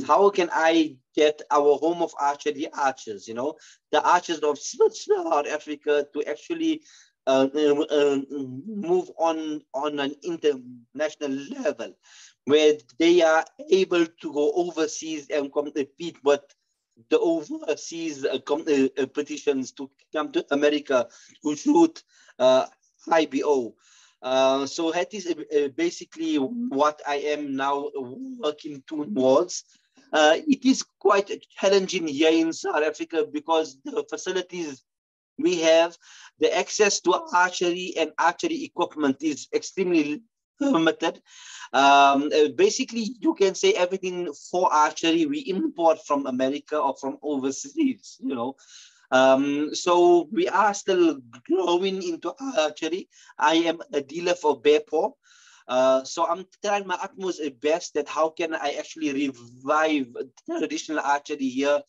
how can I get our home of archery archers, the archers of South Africa to actually move on an international level where they are able to go overseas and compete with the overseas competitions to come to America to shoot IBO. So that is basically what I am now working towards. It is quite challenging here in South Africa because the facilities we have, the access to archery and archery equipment is extremely limited. Basically, you can say everything for archery we import from America or from overseas, so we are still growing into archery. I am a dealer for bear paw. So I'm trying my utmost best that how can I actually revive traditional archery here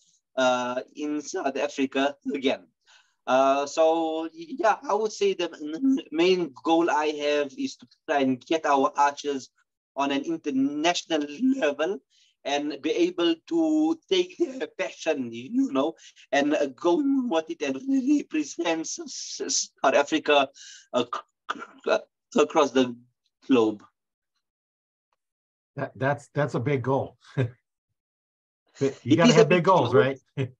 in South Africa again. So yeah, I would say the main goal I have is to try and get our archers on an international level and be able to take their passion, and go with it and represent South Africa across the globe. That's a big goal. You got to have big goals, right? They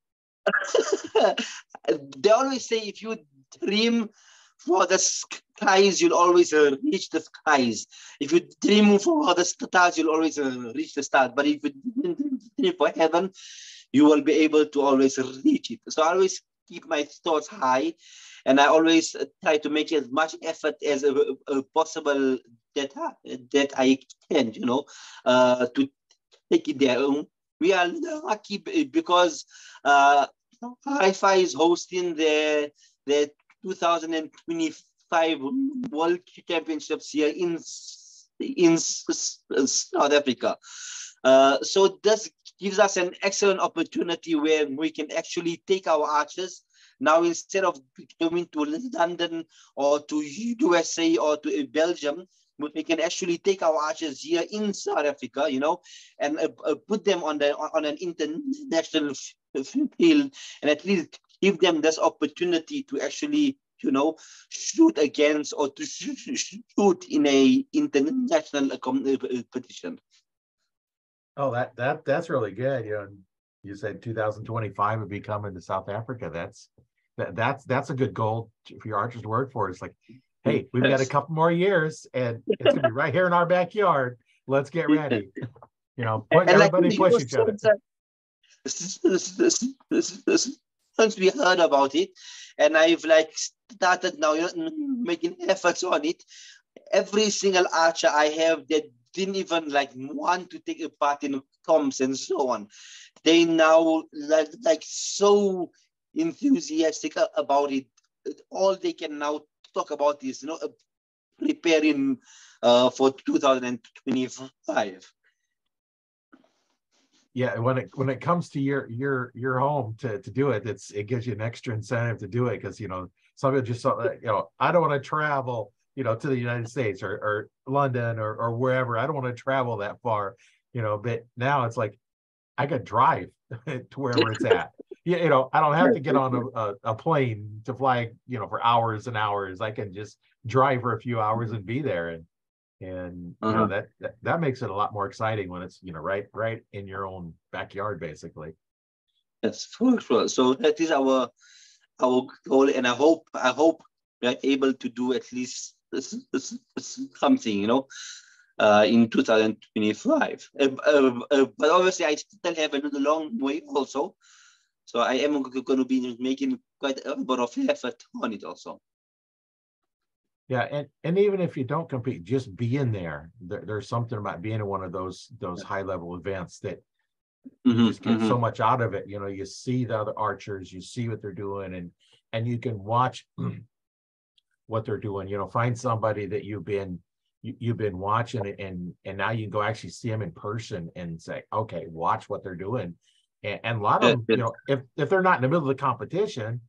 always say if you dream for the skies, you'll always reach the skies. If you dream for the stars, you'll always reach the stars. But if you dream for heaven, you will be able to always reach it. So I always keep my thoughts high, and I always try to make as much effort as possible that I can, to take it there. We are lucky because Huthaifa is hosting their 2025 World Championships here in South Africa. So this gives us an excellent opportunity where we can actually take our archers. Now, instead of going to London or to USA or to Belgium, we can actually take our archers here in South Africa, and put them on an international field, and at least give them this opportunity to actually, shoot against or to shoot in a international competition. Oh, that's really good. You said 2025 would be coming to South Africa. That's a good goal for your archers to work for. It's like, hey, we've got a couple more years, and it's gonna be right here in our backyard. Let's get ready. Everybody push each other. Once we heard about it, and I've started now making efforts on it. Every single archer I have that didn't even want to take a part in comps and so on, they now so enthusiastic about it. All they can now talk about is preparing for 2025. Yeah, when it comes to your home to do it, it gives you an extra incentive to do it, because some people just I don't want to travel to the United States or London or wherever. I don't want to travel that far, but now it's like I could drive to wherever it's at. I don't have to get on a plane to fly for hours and hours. I can just drive for a few hours and be there, and that makes it a lot more exciting when it's right in your own backyard, basically. Yes, for sure. So that is our goal, and I hope we are able to do at least something, in 2025. But obviously, I still have another long way also. So I am going to be making quite a lot of effort on it also. Yeah, and even if you don't compete, just being there's something about being in one of those high level events that you just get so much out of it. You see the other archers, you see what they're doing, and you can watch what they're doing. Find somebody that you've been watching, and now you can go actually see them in person and say, okay, watch what they're doing. And a lot of them, if they're not in the middle of the competition,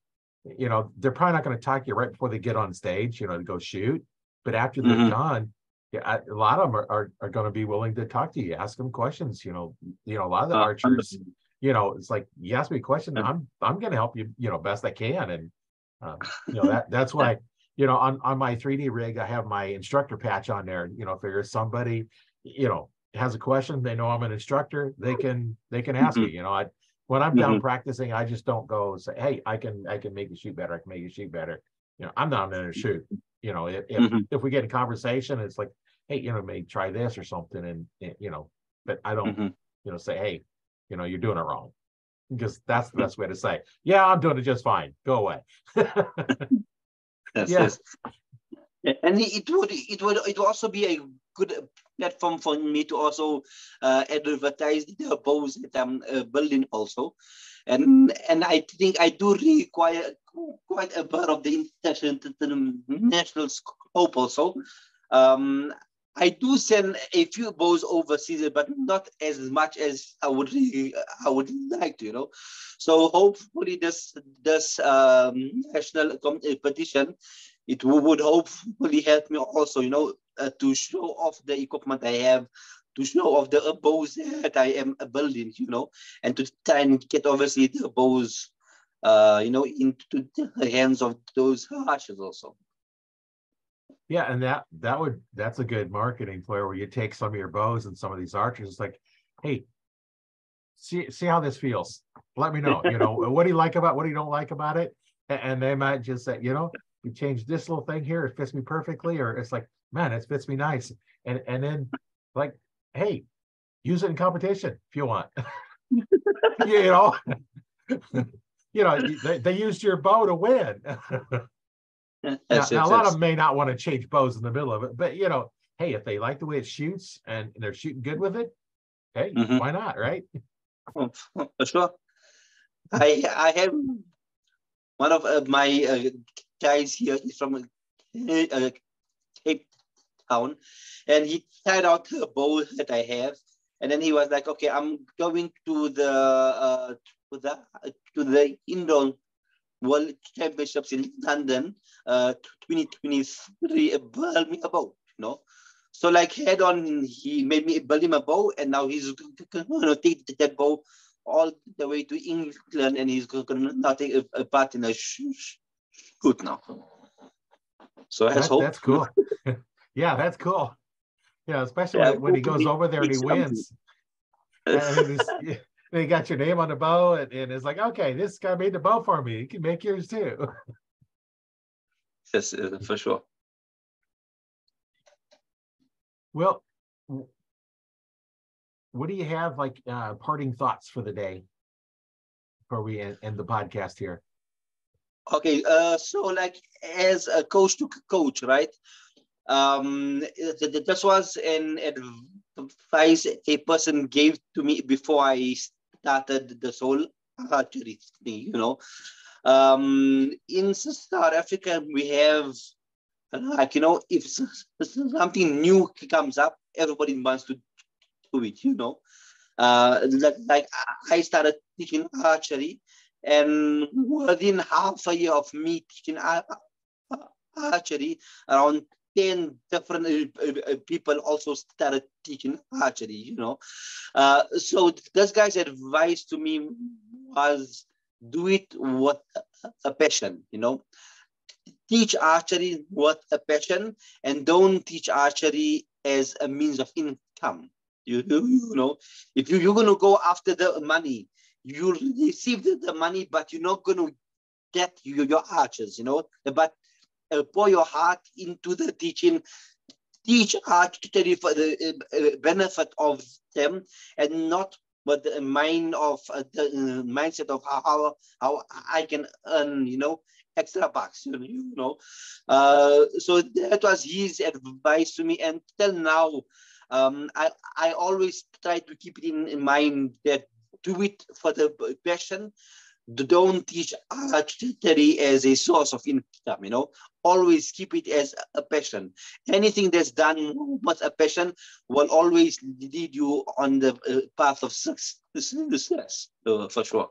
you know, they're probably not going to talk to you right before they get on stage, you know, to go shoot. But after they're done, yeah, a lot of them are going to be willing to talk to you, ask them questions. You know, a lot of the archers, you know, it's like you ask me a question, I'm going to help you, you know, best I can. And you know, that's why, you know, on my 3D rig, I have my instructor patch on there. You know, if there's somebody, you know, has a question, they know I'm an instructor, they can ask me. You know, when I'm down practicing, I just don't go say, hey, I can make you shoot better. I can make you shoot better. You know, I'm not going to shoot. You know, if we get in conversation, it's like, hey, you know, maybe try this or something. And you know, but I don't, you know, say, hey, you know, you're doing it wrong. Because that's the best way to say, yeah, I'm doing it just fine. Go away. Yes. And it would also be a good platform for me to also advertise the bows that I'm building also, and I think I do require quite a bit of the international scope also. I do send a few bows overseas, but not as much as I would like to, you know. So hopefully this national competition, it would hopefully help me also, you know, to show off the equipment I have, to show off the bows that I am building, you know, and to try and get obviously the bows, you know, into the hands of those archers also. Yeah, and that's a good marketing player where you take some of your bows and some of these archers. It's like, hey, see how this feels. Let me know. You know, what do you like about what do you don't like about it? And they might just say, you know, you change this little thing here, it fits me perfectly, or it's like, man, it fits me nice. And then like, hey, use it in competition if you want. You know, you know, they used your bow to win. Now, a lot of them may not want to change bows in the middle of it, but you know, hey, if they like the way it shoots and they're shooting good with it, hey, why not, right? For sure. I have one of my guys here is from Cape Town, and he tried out the bow that I have, and then he was like, "Okay, I'm going to the indoor World Championships in London, 2023, build me a bow, you know." So like head on, he made me build him a bow, and now he's going to take that bow all the way to England, and he's going to now take a part in a shoot now. So that's cool. Yeah, that's cool. Yeah, especially when he goes over there and he wins. And they got your name on the bow, and it's like, okay, this guy made the bow for me. You can make yours too. Yes, for sure. Well, what do you have like parting thoughts for the day before we end the podcast here? Okay, so like as a coach to coach, right? This was an advice a person gave to me before I started this whole archery thing, you know. In South Africa, we have, like, you know, if something new comes up, everybody wants to do it, you know. Like I started teaching archery, and within half a year of me teaching archery, around 10 different people also started teaching archery, you know. So this guy's advice to me was, do it with a passion, you know. Teach archery with a passion, and don't teach archery as a means of income. You know, if you're going to go after the money, you receive the money, but you're not going to get your archers, you know. But pour your heart into the teaching. Teach archery for the benefit of them, and not but the mind of the mindset of how I can earn, you know, extra bucks, you know. So that was his advice to me, and till now, I always try to keep it in mind that do it for the passion. Don't teach archery as a source of income, you know. Always keep it as a passion. Anything that's done with a passion will always lead you on the path of success, for sure.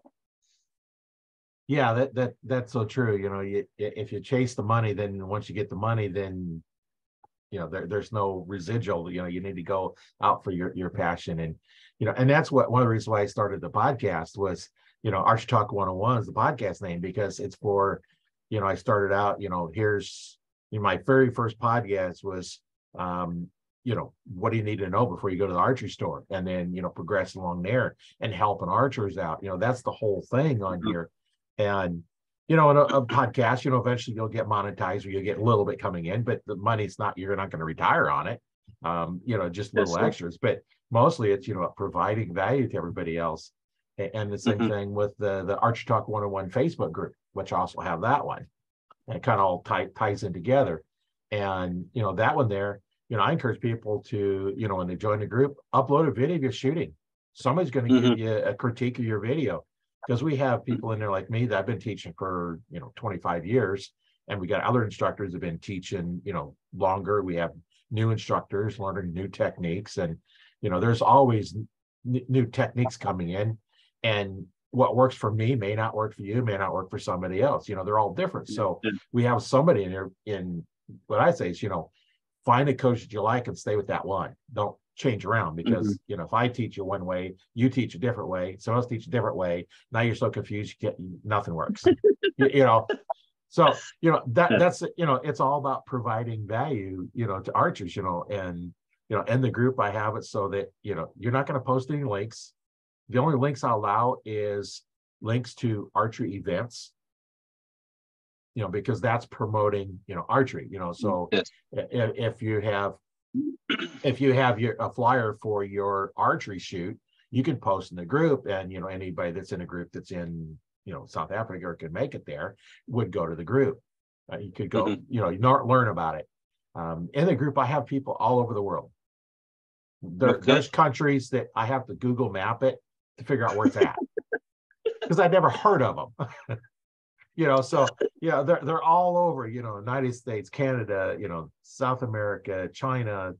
Yeah, that's so true. You know, if you chase the money, then once you get the money, then there's no residual. You know, you need to go out for your passion, and and that's what one of the reasons why I started the podcast was, Arch Talk 101 is the podcast name, because it's for, I started out, here's my very first podcast was, what do you need to know before you go to the archery store, and then progress along there and helping archers out. That's the whole thing on here. And in a podcast, eventually you'll get monetized, or you'll get a little bit coming in, but the money's not, you're not going to retire on it. Just little extras, but mostly it's, providing value to everybody else. And the same thing with the Arch Talk 101 Facebook group, which I also have that one. And it kind of all ties in together. And, that one there, I encourage people to, when they join the group, upload a video of your shooting. Somebody's going to give you a critique of your video. Because we have people in there like me that I've been teaching for 25 years, and we got other instructors that have been teaching longer. We have new instructors learning new techniques, and there's always new techniques coming in, and what works for me may not work for you, may not work for somebody else. They're all different. So we have somebody in there, in what I say is, find a coach that you like and stay with that one. Don't change around, because if I teach you one way, you teach a different way, someone else teach a different way, now you're so confused, nothing works. So that's it's all about providing value to archers, and in the group I have it so that you're not going to post any links. The only links I'll allow is links to archery events, because that's promoting archery. So if you have a flyer for your archery shoot, you can post in the group, and anybody that's in a group that's in South Africa or can make it there would go to the group. You could go learn about it. In the group I have people all over the world. There's countries that I have to Google map it to figure out where it's at, because I've never heard of them. So they're all over, United States, Canada, South America, China.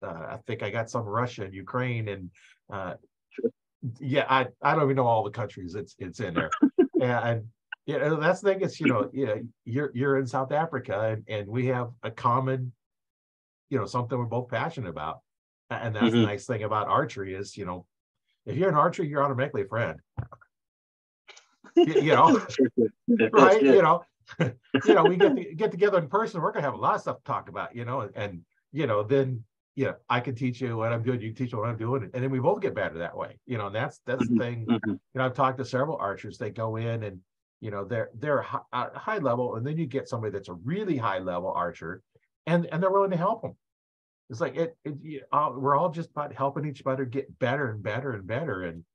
I think I got some Russia and Ukraine, and I don't even know all the countries it's in there. And that's the thing is, you're in South Africa, and we have a common, something we're both passionate about. And that's the nice thing about archery is, if you're an archer, you're automatically a friend. Right? We get together in person. We're gonna have a lot of stuff to talk about, and then I can teach you what I'm doing, you can teach me what I'm doing, and then we both get better that way. And that's the thing. I've talked to several archers. They go in and they're high level, and then you get somebody that's a really high level archer, and they're willing to help them. It's like we're all just about helping each other get better and better and better, and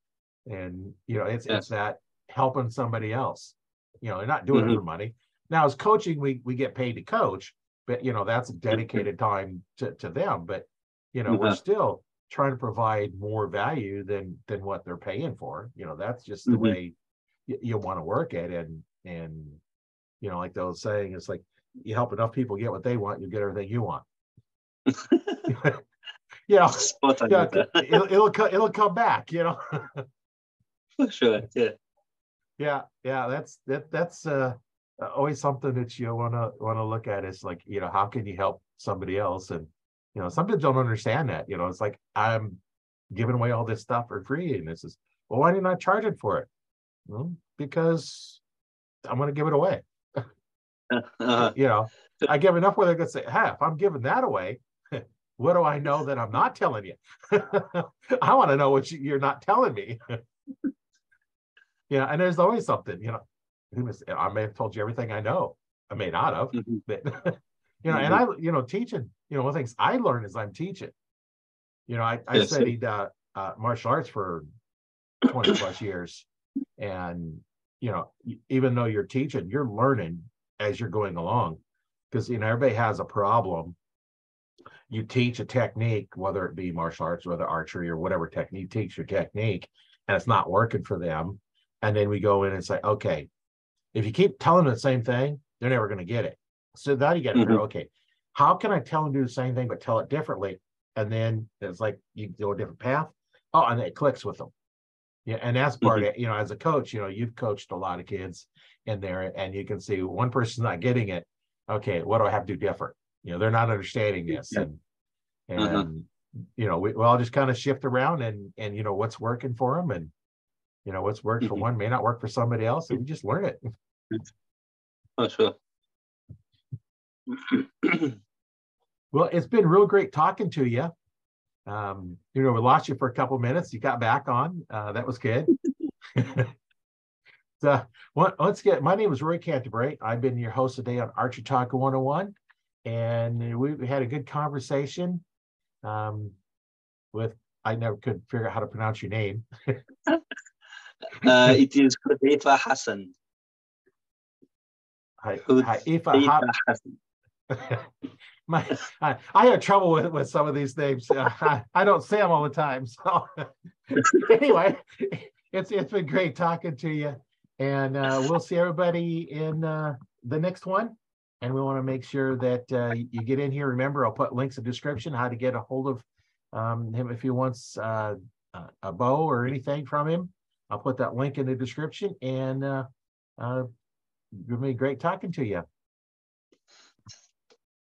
it's that helping somebody else. They're not doing it for money. Now, as coaching, we get paid to coach, but that's a dedicated time to them. But we're still trying to provide more value than what they're paying for. That's just the way you want to work at it. And like the old saying, it's like, you help enough people get what they want, you get everything you want. It'll come back. For sure. That's always something that you want to look at. Is like, how can you help somebody else? And some people don't understand that. It's like, I'm giving away all this stuff for free, and this is, well, why are you not charging for it? Well, because I'm going to give it away. I give enough where they're going to say, hey, if I'm giving that away, what do I know that I'm not telling you? I want to know what you're not telling me. And there's always something, I may have told you everything I know. I may not have, but, and I, teaching, one of the things I learn as I'm teaching, I studied martial arts for 20 plus years. And, even though you're teaching, you're learning as you're going along, because, everybody has a problem. You teach a technique, whether it be martial arts, whether archery or whatever technique, teach your technique, and it's not working for them. And then we go in and say, okay, if you keep telling them the same thing, they're never going to get it. So now you got to figure, okay, how can I tell them to do the same thing, but tell it differently? And then it's like, you go a different path. Oh, and it clicks with them. Yeah, and that's part of, you know, as a coach, you know, you've coached a lot of kids in there, and you can see one person's not getting it. Okay, what do I have to do different? You know, they're not understanding this, and you know, we all just kind of shift around, and you know what's working for them, and you know what's worked for one may not work for somebody else, and we just learn it. For sure. Well, it's been real great talking to you. You know, we lost you for a couple of minutes. You got back on. That was good. So, once again, my name is Roy Canterbury. I've been your host today on Archer Talk 101, and we had a good conversation with, I never could figure out how to pronounce your name. It is Huthaifa Hassen. Huthaifa Hassen. I have trouble with some of these names. I don't say them all the time. So anyway, it's been great talking to you, and we'll see everybody in the next one. And we want to make sure that you get in here. Remember, I'll put links in the description how to get a hold of him if he wants a bow or anything from him. I'll put that link in the description, and it'll be great talking to you.